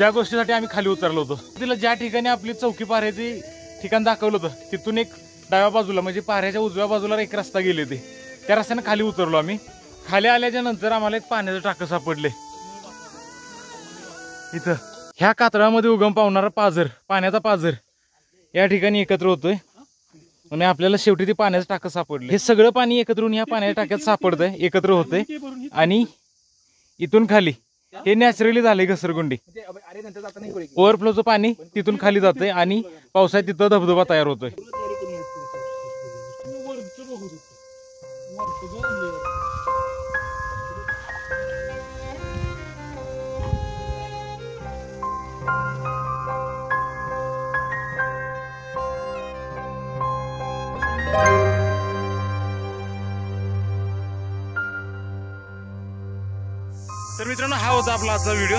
ज्या गोष्टीसाठी आम्ही खाली उतरलो होतो, तिला ज्या ठिकाणी आपली चौकी पाऱ्याची ठिकाण दाखवलं होतं तिथून एक डाव्या बाजूला म्हणजे पाऱ्याच्या उजव्या बाजूला एक रस्ता गेले होते, त्या रस्त्याने खाली उतरलो आम्ही. खाली आल्याच्या नंतर आम्हाला एक पाण्याचं टाकं सापडले इथं. ह्या कातळामध्ये उगम पावणारा पाझर, पाण्याचा पाझर या ठिकाणी एकत्र होतोय आणि आपल्याला शेवटी ते पाण्याचं टाकं सापडलं. हे सगळं पाणी एकत्र होऊन ह्या पाण्याच्या टाक्यात सापडतंय, एकत्र होतंय आणि इथून खाली हे नॅचरली झाले घसरगुंडी. ओव्हरफ्लोचं पाणी तिथून खाली जातंय आणि पावसाळ्यात तिथं धबधबा तयार होतोय. तर मित्रांनो, हा होता आपला आजचा व्हिडिओ.